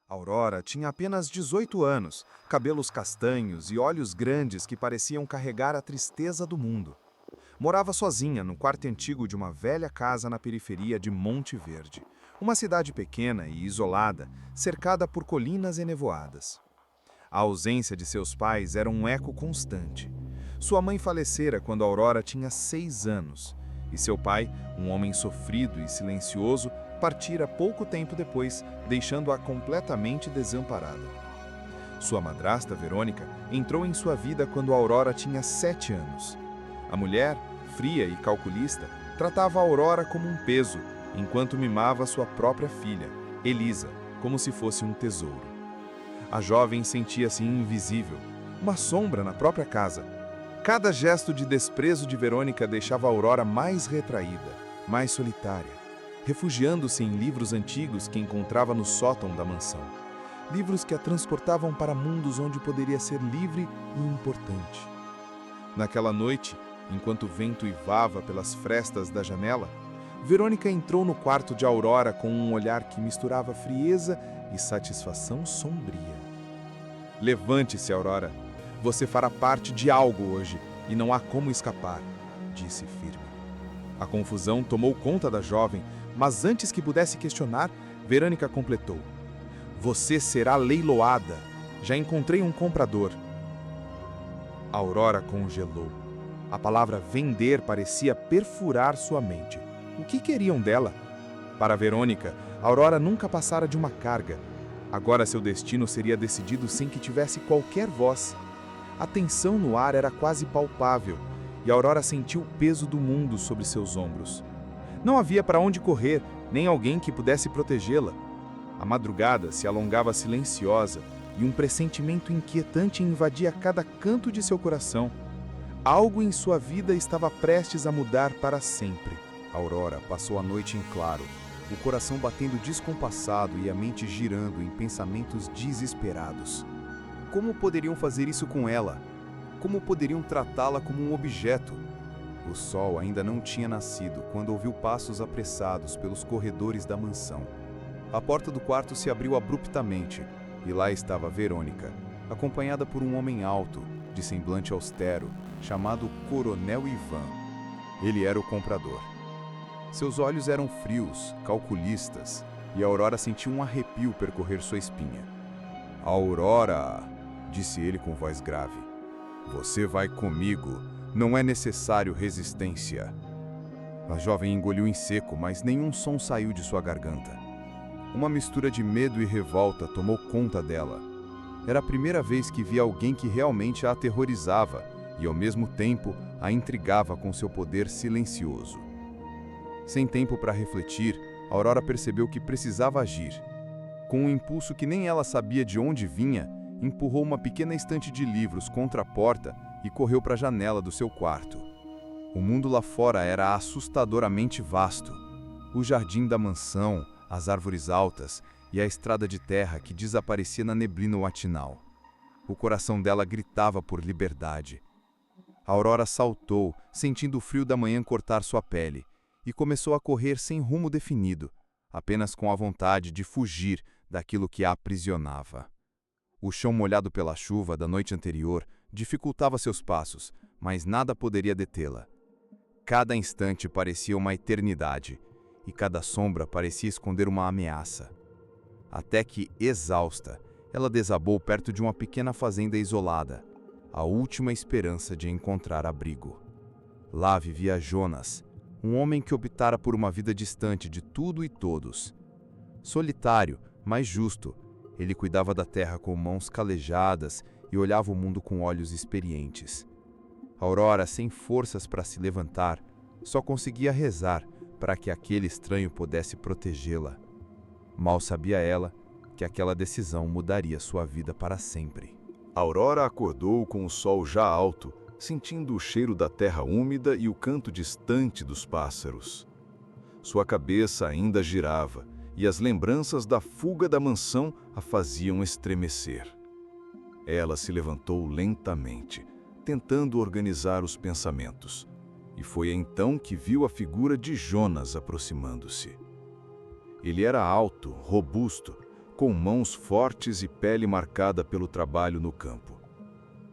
Aurora tinha apenas 18 anos, cabelos castanhos e olhos grandes que pareciam carregar a tristeza do mundo. Morava sozinha no quarto antigo de uma velha casa na periferia de Monte Verde, uma cidade pequena e isolada, cercada por colinas enevoadas. A ausência de seus pais era um eco constante. Sua mãe falecera quando Aurora tinha 6 anos, e seu pai, um homem sofrido e silencioso, partira pouco tempo depois, deixando-a completamente desamparada. Sua madrasta, Verônica, entrou em sua vida quando Aurora tinha 7 anos. A mulher, fria e calculista, tratava a Aurora como um peso, enquanto mimava sua própria filha, Elisa, como se fosse um tesouro. A jovem sentia-se invisível, uma sombra na própria casa. Cada gesto de desprezo de Verônica deixava a Aurora mais retraída, mais solitária, refugiando-se em livros antigos que encontrava no sótão da mansão. Livros que a transportavam para mundos onde poderia ser livre e importante. Naquela noite, enquanto o vento uivava pelas frestas da janela, Verônica entrou no quarto de Aurora com um olhar que misturava frieza e satisfação sombria. "Levante-se, Aurora. Você fará parte de algo hoje e não há como escapar", disse firme. A confusão tomou conta da jovem, mas antes que pudesse questionar, Verônica completou: "Você será leiloada. Já encontrei um comprador." Aurora congelou. A palavra vender parecia perfurar sua mente. O que queriam dela? Para Verônica, Aurora nunca passara de uma carga. Agora seu destino seria decidido sem que tivesse qualquer voz. A tensão no ar era quase palpável, e Aurora sentiu o peso do mundo sobre seus ombros. Não havia para onde correr, nem alguém que pudesse protegê-la. A madrugada se alongava silenciosa, e um pressentimento inquietante invadia cada canto de seu coração. Algo em sua vida estava prestes a mudar para sempre. Aurora passou a noite em claro, o coração batendo descompassado e a mente girando em pensamentos desesperados. Como poderiam fazer isso com ela? Como poderiam tratá-la como um objeto? O sol ainda não tinha nascido quando ouviu passos apressados pelos corredores da mansão. A porta do quarto se abriu abruptamente e lá estava Verônica, acompanhada por um homem alto, de semblante austero, chamado Coronel Ivan. Ele era o comprador. Seus olhos eram frios, calculistas, e Aurora sentiu um arrepio percorrer sua espinha. "Aurora", disse ele com voz grave, "você vai comigo. Não é necessário resistência." A jovem engoliu em seco, mas nenhum som saiu de sua garganta. Uma mistura de medo e revolta tomou conta dela. Era a primeira vez que via alguém que realmente a aterrorizava e, ao mesmo tempo, a intrigava com seu poder silencioso. Sem tempo para refletir, Aurora percebeu que precisava agir. Com um impulso que nem ela sabia de onde vinha, empurrou uma pequena estante de livros contra a porta e correu para a janela do seu quarto. O mundo lá fora era assustadoramente vasto. O jardim da mansão, as árvores altas e a estrada de terra que desaparecia na neblina matinal. O coração dela gritava por liberdade. Aurora saltou, sentindo o frio da manhã cortar sua pele, e começou a correr sem rumo definido, apenas com a vontade de fugir daquilo que a aprisionava. O chão molhado pela chuva da noite anterior dificultava seus passos, mas nada poderia detê-la. Cada instante parecia uma eternidade, e cada sombra parecia esconder uma ameaça. Até que, exausta, ela desabou perto de uma pequena fazenda isolada, a última esperança de encontrar abrigo. Lá vivia Jonas, um homem que optara por uma vida distante de tudo e todos. Solitário, mas justo, ele cuidava da terra com mãos calejadas e olhava o mundo com olhos experientes. Aurora, sem forças para se levantar, só conseguia rezar para que aquele estranho pudesse protegê-la. Mal sabia ela que aquela decisão mudaria sua vida para sempre. Aurora acordou com o sol já alto, sentindo o cheiro da terra úmida e o canto distante dos pássaros. Sua cabeça ainda girava, e as lembranças da fuga da mansão a faziam estremecer. Ela se levantou lentamente, tentando organizar os pensamentos, e foi então que viu a figura de Jonas aproximando-se. Ele era alto, robusto, com mãos fortes e pele marcada pelo trabalho no campo.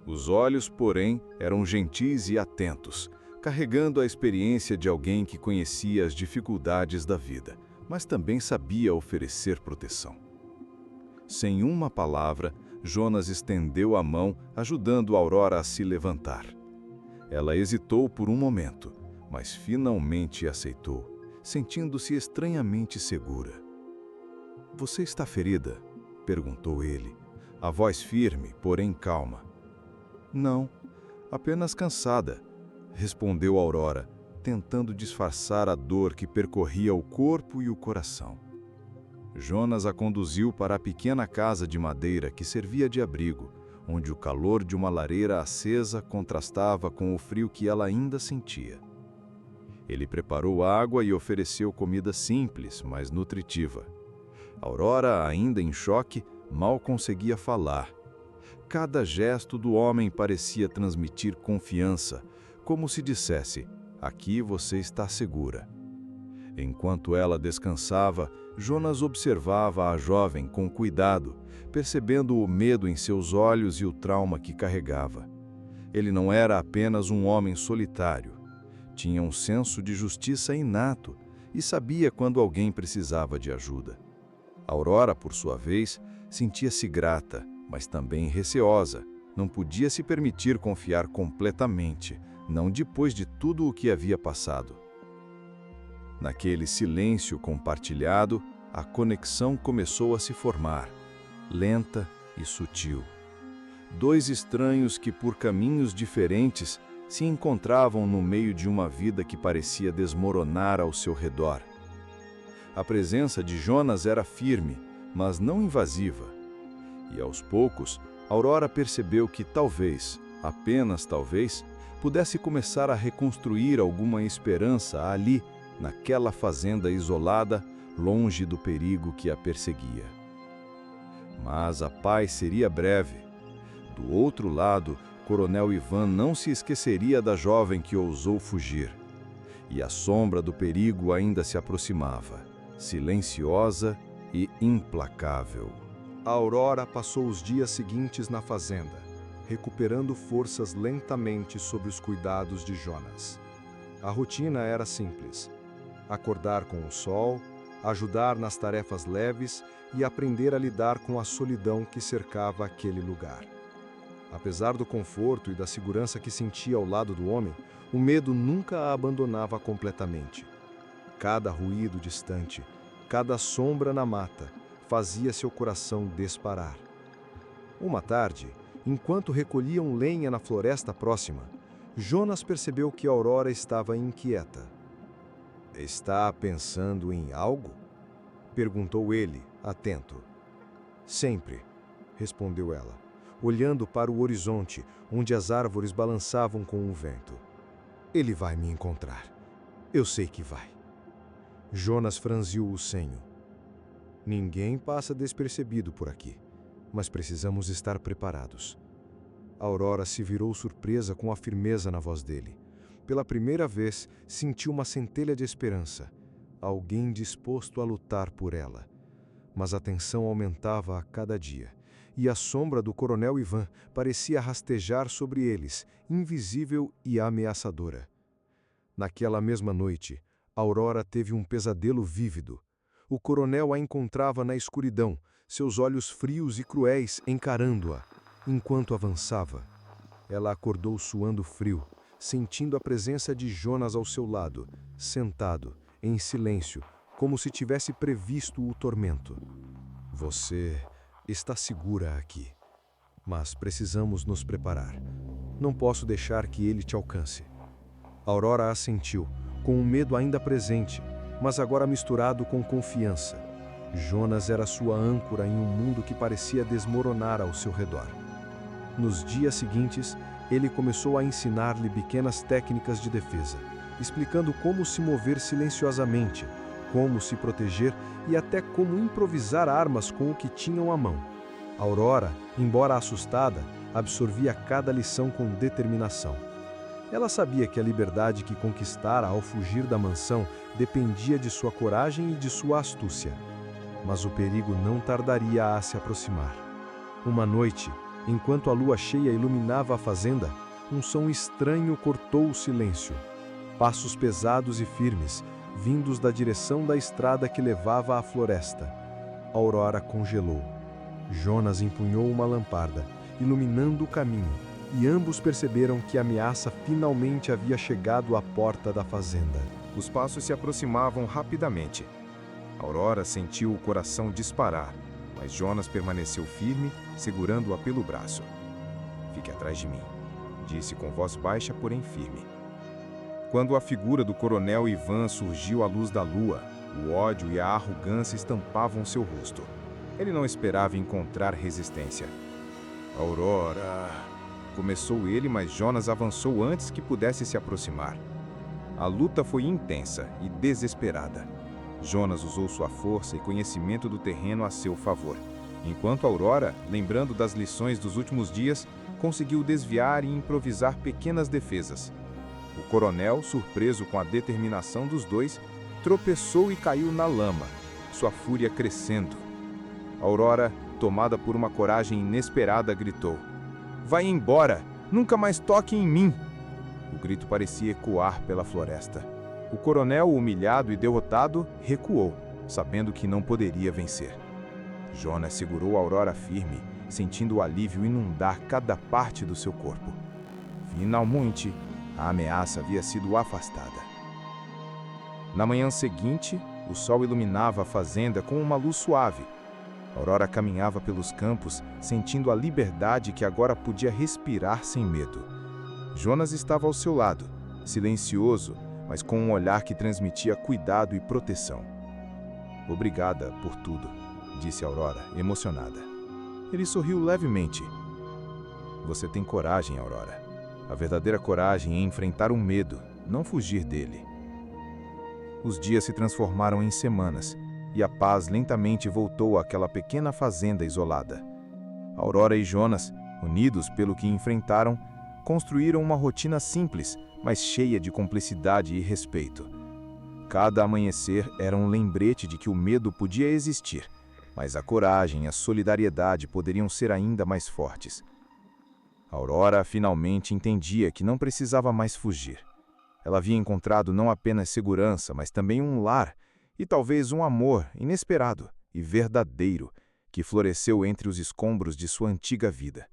Os olhos, porém, eram gentis e atentos, carregando a experiência de alguém que conhecia as dificuldades da vida, mas também sabia oferecer proteção. Sem uma palavra, Jonas estendeu a mão, ajudando Aurora a se levantar. Ela hesitou por um momento, mas finalmente aceitou, sentindo-se estranhamente segura. "Você está ferida?" perguntou ele, a voz firme, porém calma. "Não, apenas cansada", respondeu Aurora, tentando disfarçar a dor que percorria o corpo e o coração. Jonas a conduziu para a pequena casa de madeira que servia de abrigo, onde o calor de uma lareira acesa contrastava com o frio que ela ainda sentia. Ele preparou água e ofereceu comida simples, mas nutritiva. Aurora, ainda em choque, mal conseguia falar. Cada gesto do homem parecia transmitir confiança, como se dissesse: "Aqui você está segura." Enquanto ela descansava, Jonas observava a jovem com cuidado, percebendo o medo em seus olhos e o trauma que carregava. Ele não era apenas um homem solitário. Tinha um senso de justiça inato e sabia quando alguém precisava de ajuda. Aurora, por sua vez, sentia-se grata, mas também receosa. Não podia se permitir confiar completamente, não depois de tudo o que havia passado. Naquele silêncio compartilhado, a conexão começou a se formar, lenta e sutil. Dois estranhos que, por caminhos diferentes, se encontravam no meio de uma vida que parecia desmoronar ao seu redor. A presença de Jonas era firme, mas não invasiva. E aos poucos, Aurora percebeu que talvez, apenas talvez, pudesse começar a reconstruir alguma esperança ali, naquela fazenda isolada, longe do perigo que a perseguia. Mas a paz seria breve. Do outro lado, Coronel Ivan não se esqueceria da jovem que ousou fugir. E a sombra do perigo ainda se aproximava, silenciosa e implacável. A Aurora passou os dias seguintes na fazenda, recuperando forças lentamente sob os cuidados de Jonas. A rotina era simples: acordar com o sol, ajudar nas tarefas leves e aprender a lidar com a solidão que cercava aquele lugar. Apesar do conforto e da segurança que sentia ao lado do homem, o medo nunca a abandonava completamente. Cada ruído distante, cada sombra na mata, fazia seu coração disparar. Uma tarde, enquanto recolhiam lenha na floresta próxima, Jonas percebeu que Aurora estava inquieta. "Está pensando em algo?" perguntou ele, atento. "Sempre", respondeu ela, olhando para o horizonte, onde as árvores balançavam com o vento. "Ele vai me encontrar. Eu sei que vai." Jonas franziu o senho. "Ninguém passa despercebido por aqui, mas precisamos estar preparados." Aurora se virou surpresa com a firmeza na voz dele. Pela primeira vez, sentiu uma centelha de esperança, alguém disposto a lutar por ela. Mas a tensão aumentava a cada dia, e a sombra do Coronel Ivan parecia rastejar sobre eles, invisível e ameaçadora. Naquela mesma noite, Aurora teve um pesadelo vívido. O coronel a encontrava na escuridão, seus olhos frios e cruéis encarando-a, enquanto avançava. Ela acordou suando frio, sentindo a presença de Jonas ao seu lado, sentado, em silêncio, como se tivesse previsto o tormento. "Você está segura aqui, mas precisamos nos preparar. Não posso deixar que ele te alcance." Aurora assentiu, com o medo ainda presente, mas agora misturado com confiança. Jonas era sua âncora em um mundo que parecia desmoronar ao seu redor. Nos dias seguintes, ele começou a ensinar-lhe pequenas técnicas de defesa, explicando como se mover silenciosamente, como se proteger e até como improvisar armas com o que tinham à mão. Aurora, embora assustada, absorvia cada lição com determinação. Ela sabia que a liberdade que conquistara ao fugir da mansão dependia de sua coragem e de sua astúcia. Mas o perigo não tardaria a se aproximar. Uma noite, enquanto a lua cheia iluminava a fazenda, um som estranho cortou o silêncio. Passos pesados e firmes, vindos da direção da estrada que levava à floresta. Aurora congelou. Jonas empunhou uma lamparda, iluminando o caminho, e ambos perceberam que a ameaça finalmente havia chegado à porta da fazenda. Os passos se aproximavam rapidamente. Aurora sentiu o coração disparar, mas Jonas permaneceu firme, segurando-a pelo braço. "Fique atrás de mim", disse com voz baixa, porém firme. Quando a figura do coronel Ivan surgiu à luz da lua, o ódio e a arrogância estampavam seu rosto. Ele não esperava encontrar resistência. "Aurora!" Começou ele, mas Jonas avançou antes que pudesse se aproximar. A luta foi intensa e desesperada. Jonas usou sua força e conhecimento do terreno a seu favor, enquanto Aurora, lembrando das lições dos últimos dias, conseguiu desviar e improvisar pequenas defesas. O coronel, surpreso com a determinação dos dois, tropeçou e caiu na lama, sua fúria crescendo. Aurora, tomada por uma coragem inesperada, gritou: "Vai embora! Nunca mais toque em mim!" O grito parecia ecoar pela floresta. O coronel, humilhado e derrotado, recuou, sabendo que não poderia vencer. Jonas segurou Aurora firme, sentindo o alívio inundar cada parte do seu corpo. Finalmente, a ameaça havia sido afastada. Na manhã seguinte, o sol iluminava a fazenda com uma luz suave. Aurora caminhava pelos campos, sentindo a liberdade que agora podia respirar sem medo. Jonas estava ao seu lado, silencioso, mas com um olhar que transmitia cuidado e proteção. "Obrigada por tudo", disse Aurora, emocionada. Ele sorriu levemente. "Você tem coragem, Aurora. A verdadeira coragem é enfrentar o medo, não fugir dele." Os dias se transformaram em semanas, e a paz lentamente voltou àquela pequena fazenda isolada. Aurora e Jonas, unidos pelo que enfrentaram, construíram uma rotina simples, mas cheia de cumplicidade e respeito. Cada amanhecer era um lembrete de que o medo podia existir, mas a coragem e a solidariedade poderiam ser ainda mais fortes. Aurora finalmente entendia que não precisava mais fugir. Ela havia encontrado não apenas segurança, mas também um lar e talvez um amor inesperado e verdadeiro que floresceu entre os escombros de sua antiga vida.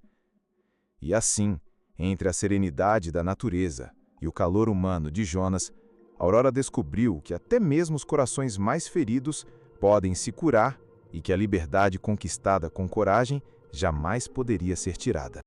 E assim, entre a serenidade da natureza e o calor humano de Jonas, Aurora descobriu que até mesmo os corações mais feridos podem se curar e que a liberdade conquistada com coragem jamais poderia ser tirada.